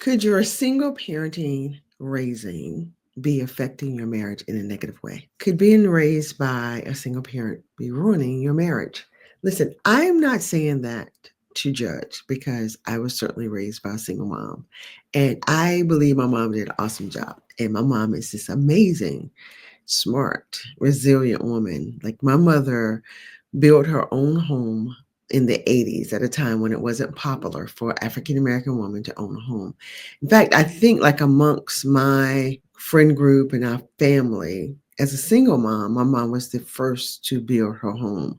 Could your single parenting raising be affecting your marriage in a negative way? Could being raised by a single parent be ruining your marriage? Listen, I am not saying that to judge because I was certainly raised by a single mom. And I believe my mom did an awesome job. And my mom is this amazing, smart, resilient woman. Like my mother built her own home in the 80s at a time when it wasn't popular for African American women to own a home. In fact, I think like amongst my friend group and our family, as a single mom, my mom was the first to build her home.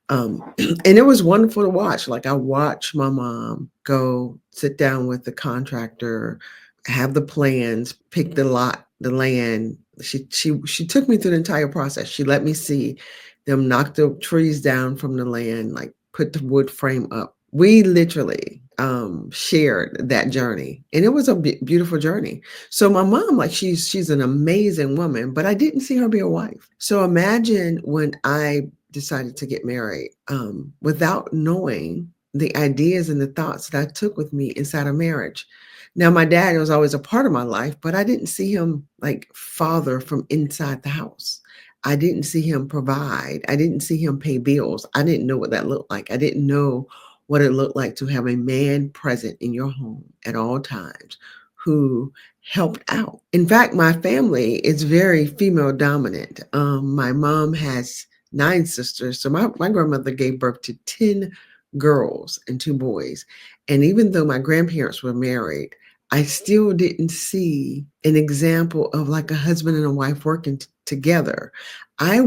And it was wonderful to watch. Like I watched my mom go sit down with the contractor, have the plans, pick the lot, the land. She took me through the entire process. She let me see them knock the trees down from the land, like put the wood frame up. We literally shared that journey, and it was a beautiful journey. So my mom, like she's an amazing woman, but I didn't see her be a wife. So imagine when I decided to get married without knowing the ideas and the thoughts that I took with me inside of marriage. Now, my dad was always a part of my life, but I didn't see him like father from inside the house. I didn't see him provide. I didn't see him pay bills. I didn't know what that looked like. I didn't know what it looked like to have a man present in your home at all times who helped out. In fact, my family is very female dominant. My mom has 9 sisters. So my grandmother gave birth to 10 girls and 2 boys. And even though my grandparents were married, I still didn't see an example of like a husband and a wife working together. I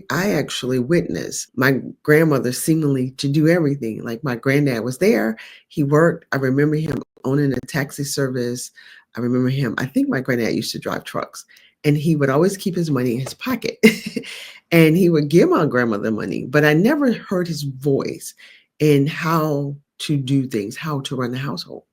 actually witnessed my grandmother seemingly to do everything. Like my granddad was there, he worked. I remember him owning a taxi service. I remember him. I think my granddad used to drive trucks, and he would always keep his money in his pocket, and he would give my grandmother money. But I never heard his voice in how to do things, how to run the household.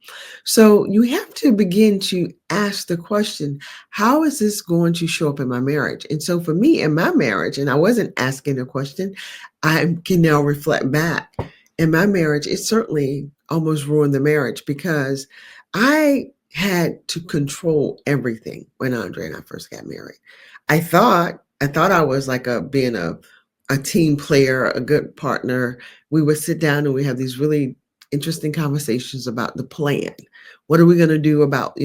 So you have to begin to ask the question, how is this going to show up in my marriage? And so for me in my marriage, and I wasn't asking the question, I can now reflect back. In my marriage, it certainly almost ruined the marriage because I had to control everything when Andre and I first got married. I thought I was like being a team player, a good partner. We would sit down and we have these really interesting conversations about the plan. What are we going to do about,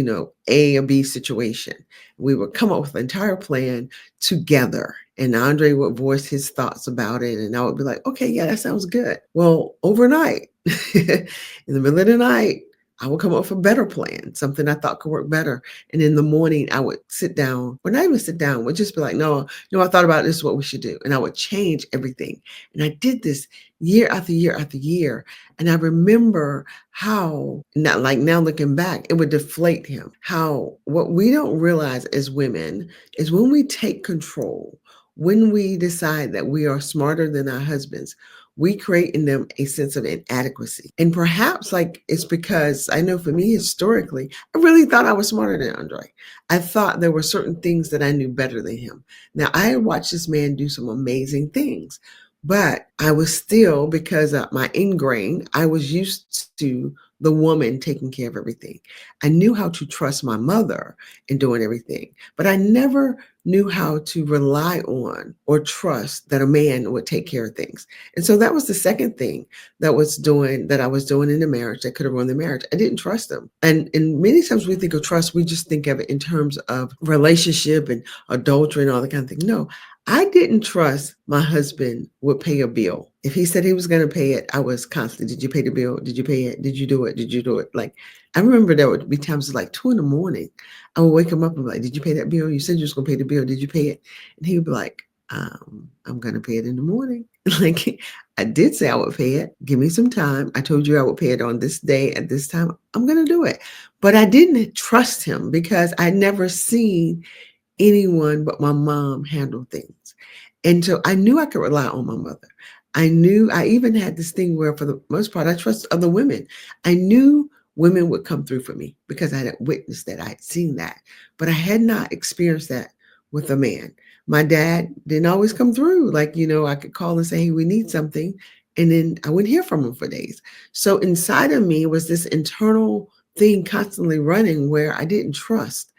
A or B situation? We would come up with an entire plan together, and Andre would voice his thoughts about it. And I would be like, okay, yeah, that sounds good. Well, overnight, in the middle of the night, I would come up with a better plan, something I thought could work better. And in the morning, I would sit down, or not even sit down, would just be like, no, I thought about this is what we should do. And I would change everything. And I did this year after year after year. And I remember how, not like now looking back, it would deflate him. How what we don't realize as women is when we take control, when we decide that we are smarter than our husbands, we create in them a sense of inadequacy. And perhaps like it's because I know for me historically, I really thought I was smarter than Andre. I thought there were certain things that I knew better than him. Now I had watched this man do some amazing things, but I was still, because of my ingrained, I was used to the woman taking care of everything. I knew how to trust my mother in doing everything, but I never knew how to rely on or trust that a man would take care of things. And so that was the second thing that I was doing in the marriage that could have ruined the marriage. I didn't trust them. And many times we think of trust, we just think of it in terms of relationship and adultery and all that kind of thing. No, I didn't trust my husband would pay a bill. If he said he was going to pay it, I was constantly, did you pay the bill? Did you pay it? Did you do it? Did you do it? Like, I remember there would be times like 2 a.m. I would wake him up and be like, did you pay that bill? You said you was going to pay the bill. Did you pay it? And he would be like, I'm going to pay it in the morning. Like, I did say I would pay it. Give me some time. I told you I would pay it on this day at this time. I'm going to do it. But I didn't trust him because I'd never seen anyone but my mom handle things. And so I knew I could rely on my mother. I even had this thing where for the most part, I trust other women. I knew women would come through for me because I had witnessed that. I had seen that, but I had not experienced that with a man. My dad didn't always come through. Like, I could call and say, hey, we need something. And then I wouldn't hear from him for days. So inside of me was this internal thing constantly running where I didn't trust.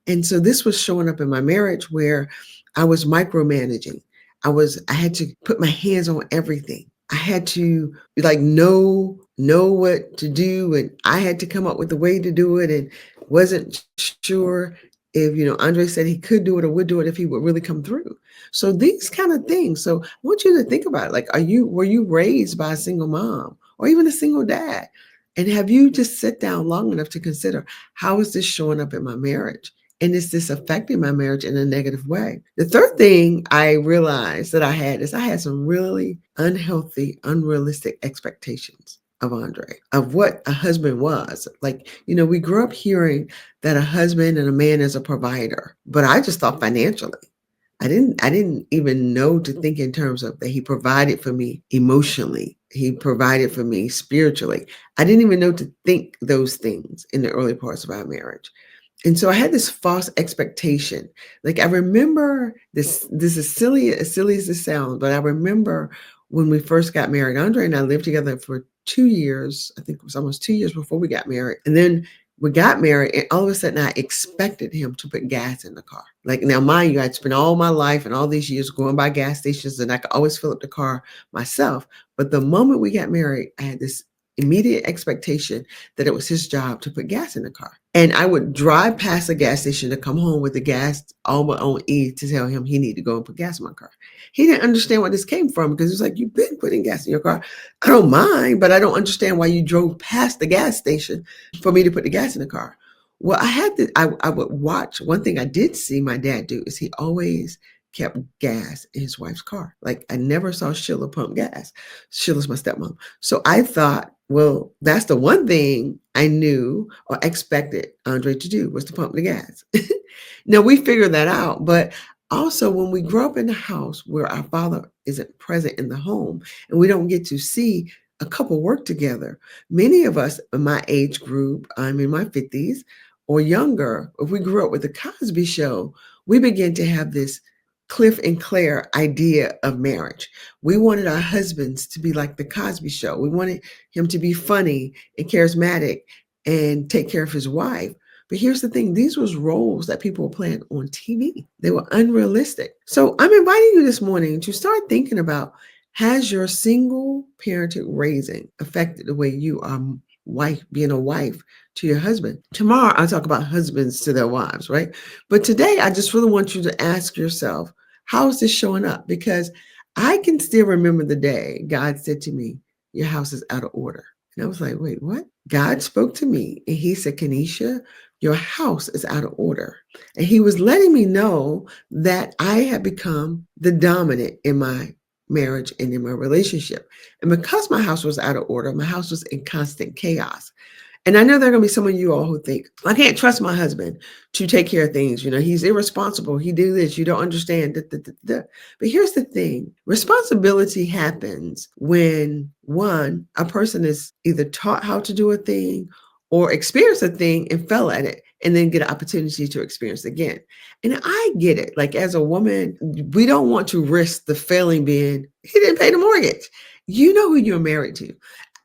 And so this was showing up in my marriage where I was micromanaging. I had to put my hands on everything. I had to like know what to do, and I had to come up with a way to do it, and wasn't sure if Andre said he could do it or would do it if he would really come through. So these kind of things. So I want you to think about it. Like, were you raised by a single mom or even a single dad? And have you just sit down long enough to consider, how is this showing up in my marriage? And is this affecting my marriage in a negative way? The third thing I realized that I had some really unhealthy, unrealistic expectations of Andre, of what a husband was. Like, we grew up hearing that a husband and a man is a provider, but I just thought financially. I didn't even know to think in terms of that he provided for me emotionally. He provided for me spiritually. I didn't even know to think those things in the early parts of our marriage. And so I had this false expectation. Like, I remember this is silly, as silly as this sounds, but I remember when we first got married. Andre and I lived together for 2 years. I think it was almost 2 years before we got married. And then we got married, and all of a sudden I expected him to put gas in the car. Like, now, mind you, I'd spent all my life and all these years going by gas stations, and I could always fill up the car myself. But the moment we got married, I had this immediate expectation that it was his job to put gas in the car. And I would drive past a gas station to come home with the gas all my own E to tell him he needed to go and put gas in my car. He didn't understand where this came from, because it was like, you've been putting gas in your car. I don't mind, but I don't understand why you drove past the gas station for me to put the gas in the car. Well, I would watch. One thing I did see my dad do is he always kept gas in his wife's car. Like, I never saw Sheila pump gas. Sheila's my stepmom. So I thought, well, that's the one thing I knew or expected Andre to do, was to pump the gas. Now, we figured that out, but also when we grow up in a house where our father isn't present in the home and we don't get to see a couple work together, many of us in my age group, I'm in my 50s or younger, if we grew up with the Cosby Show, we begin to have this Cliff and Claire idea of marriage. We wanted our husbands to be like the Cosby Show. We wanted him to be funny and charismatic and take care of his wife. But here's the thing, these was roles that people were playing on TV. They were unrealistic. So I'm inviting you this morning to start thinking about, has your single parenting raising affected the way you are being a wife to your husband? Tomorrow I'll talk about husbands to their wives, right? But today I just really want you to ask yourself, how is this showing up? Because I can still remember the day God said to me, your house is out of order. And I was like, wait, what? God spoke to me and he said, Kenesha, your house is out of order. And he was letting me know that I had become the dominant in my marriage and in my relationship. And because my house was out of order, my house was in constant chaos. And I know there are going to be some of you all who think, I can't trust my husband to take care of things. He's irresponsible. He do this. You don't understand. But here's the thing. Responsibility happens when, one, a person is either taught how to do a thing or experience a thing and fell at it and then get an opportunity to experience it again. And I get it. Like, as a woman, we don't want to risk the failing being, he didn't pay the mortgage. You know who you're married to.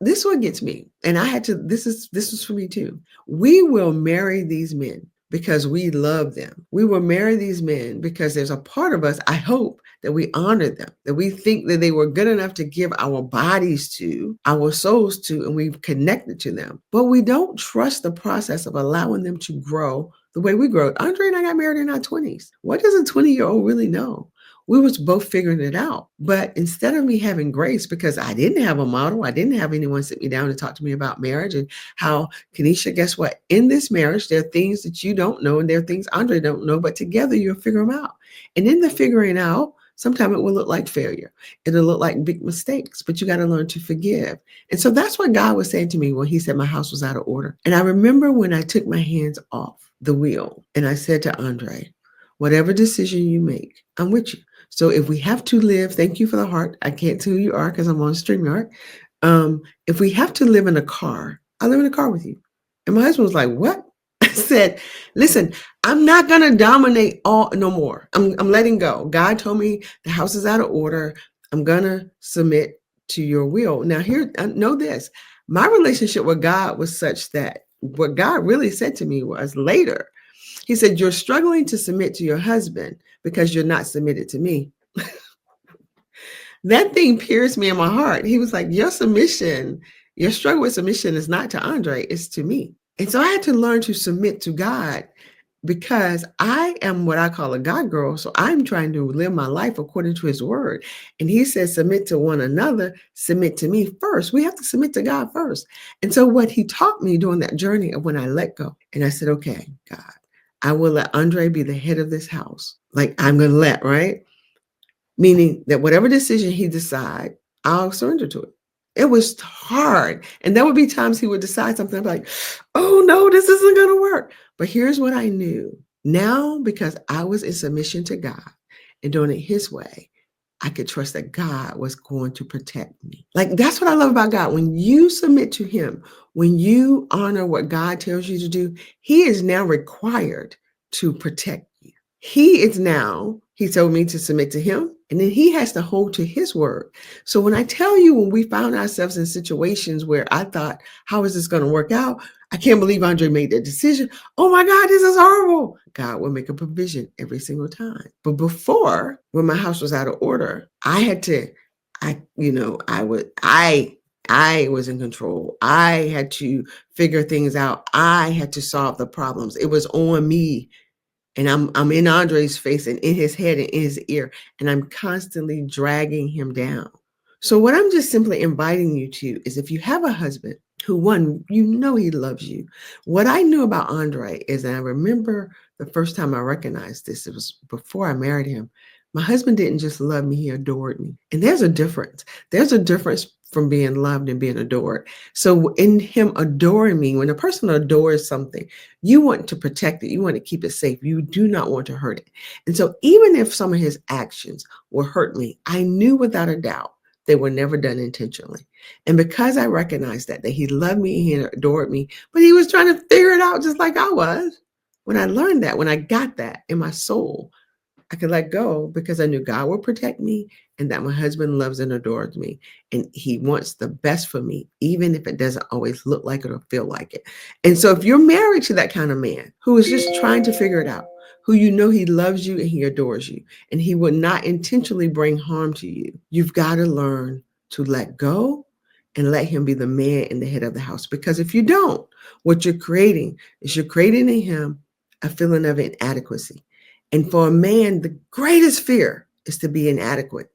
This one gets me. And I had to, this was for me too. We will marry these men because we love them. We will marry these men because there's a part of us, I hope, that we honor them, that we think that they were good enough to give our bodies to, our souls to, and we've connected to them. But we don't trust the process of allowing them to grow the way we grow. Andre and I got married in our 20s. What does a 20-year-old really know? We was both figuring it out. But instead of me having grace, because I didn't have a model, I didn't have anyone sit me down and talk to me about marriage and how, Kenesha, guess what? In this marriage, there are things that you don't know and there are things Andre don't know, but together you'll figure them out. And in the figuring out, sometimes it will look like failure. It'll look like big mistakes, but you got to learn to forgive. And so that's what God was saying to me when he said my house was out of order. And I remember when I took my hands off the wheel and I said to Andre, whatever decision you make, I'm with you. So if we have to live, thank you for the heart. I can't tell who you are because I'm on StreamYard. If we have to live in a car, I'll live in a car with you. And my husband was like, what? I said, listen, I'm not going to dominate no more. I'm letting go. God told me the house is out of order. I'm going to submit to your will. Now here, know this, my relationship with God was such that what God really said to me was later. He said, "You're struggling to submit to your husband because you're not submitted to me." That thing pierced me in my heart. He was like, your struggle with submission is not to Andre, it's to me. And so I had to learn to submit to God because I am what I call a God girl. So I'm trying to live my life according to his word. And he says, submit to one another, submit to me first. We have to submit to God first. And so what he taught me during that journey of when I let go, and I said, okay, God, I will let Andre be the head of this house. Like I'm going to let, right? Meaning that whatever decision he decide, I'll surrender to it. It was hard. And there would be times he would decide something. I'd be like, oh no, this isn't going to work. But here's what I knew. Now, because I was in submission to God and doing it his way, I could trust that God was going to protect me. Like that's what I love about God. When you submit to him, when you honor what God tells you to do, he is now required to protect you. He told me to submit to him, and then he has to hold to his word. So when I tell you, when we found ourselves in situations where I thought, how is this going to work out? I can't believe Andre made that decision. Oh my God, this is horrible. God will make a provision every single time. But before, when my house was out of order, I had to, I was in control. I had to figure things out. I had to solve the problems. It was on me. And I'm in Andre's face and in his head and in his ear, and I'm constantly dragging him down. So what I'm just simply inviting you to is if you have a husband who one, he loves you. What I knew about Andre is, and I remember the first time I recognized this, it was before I married him. My husband didn't just love me, he adored me. And there's a difference. There's a difference from being loved and being adored. So in him adoring me, when a person adores something, you want to protect it. You want to keep it safe. You do not want to hurt it. And so even if some of his actions will hurt me, I knew without a doubt they were never done intentionally. And because I recognized that he loved me, he adored me, but he was trying to figure it out just like I was. When I learned that, when I got that in my soul, I could let go because I knew God would protect me and that my husband loves and adores me. And he wants the best for me, even if it doesn't always look like it or feel like it. And so if you're married to that kind of man who is just trying to figure it out, who he loves you and he adores you, and he would not intentionally bring harm to you, you've got to learn to let go and let him be the man and the head of the house. Because if you don't, what you're creating in him a feeling of inadequacy. And for a man, the greatest fear is to be inadequate.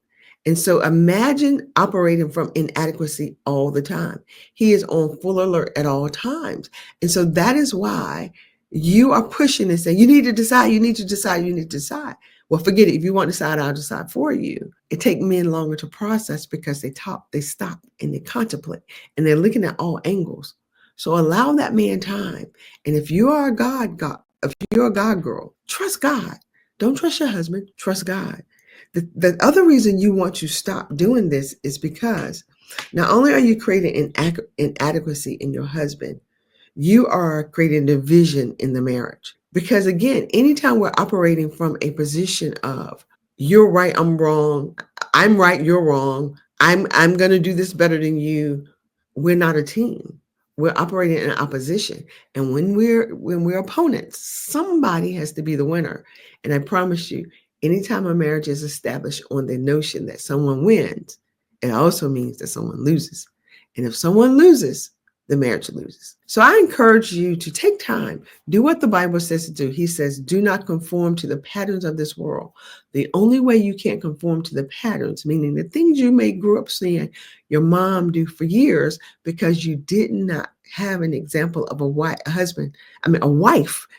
And so imagine operating from inadequacy all the time. He is on full alert at all times. And so that is why you are pushing and saying, you need to decide, you need to decide, you need to decide. Well, forget it. If you want to decide, I'll decide for you. It takes men longer to process because they stop and they contemplate and they're looking at all angles. So allow that man time. And if you are if you're a God girl, trust God. Don't trust your husband, trust God. The other reason you want to stop doing this is because not only are you creating inadequacy in your husband, you are creating division in the marriage. Because again, anytime we're operating from a position of you're right, I'm wrong, I'm right, you're wrong, I'm going to do this better than you, we're not a team. We're operating in opposition. And when we're opponents, somebody has to be the winner. And I promise you, anytime a marriage is established on the notion that someone wins, it also means that someone loses. And if someone loses, the marriage loses. So I encourage you to take time, do what the Bible says to do. He says, do not conform to the patterns of this world. The only way you can't conform to the patterns, meaning the things you may grew up seeing your mom do for years because you did not have an example of a wife.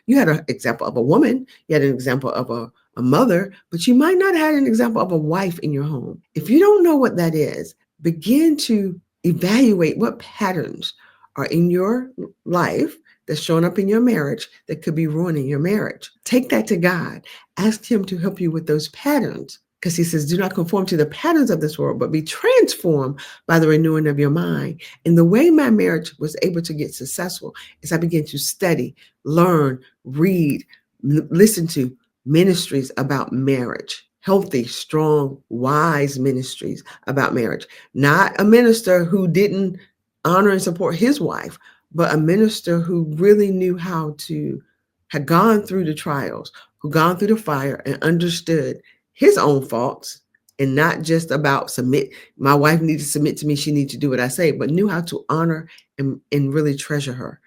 You had an example of a woman, you had an example of a mother, but you might not have an example of a wife in your home. If you don't know what that is, begin to evaluate what patterns are in your life that's showing up in your marriage that could be ruining your marriage. Take that to God. Ask him to help you with those patterns, because he says, do not conform to the patterns of this world, but be transformed by the renewing of your mind. And the way my marriage was able to get successful is I began to study, learn, read, listen to ministries about marriage. Healthy, strong, wise ministries about marriage. Not a minister who didn't honor and support his wife, but a minister who really knew how to, had gone through the trials, who gone through the fire and understood his own faults, and not just about submit. My wife needs to submit to me. She needs to do what I say, but knew how to honor and really treasure her.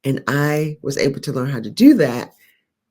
And I was able to learn how to do that.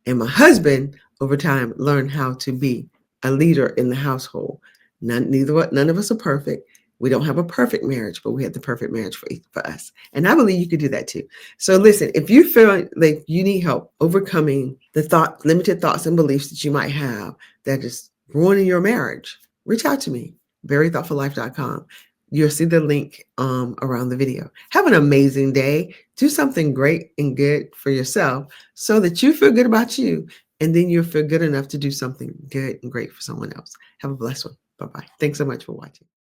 And my husband, over time, learned how to be a leader in the household. None of us are perfect. We don't have a perfect marriage, but we have the perfect marriage for us. And I believe you could do that too. So listen, if you feel like you need help overcoming the limited thoughts and beliefs that you might have that is ruining your marriage, reach out to me, verythoughtfullife.com. You'll see the link around the video. Have an amazing day. Do something great and good for yourself so that you feel good about you. And then you'll feel good enough to do something good and great for someone else. Have a blessed one. Bye-bye. Thanks so much for watching.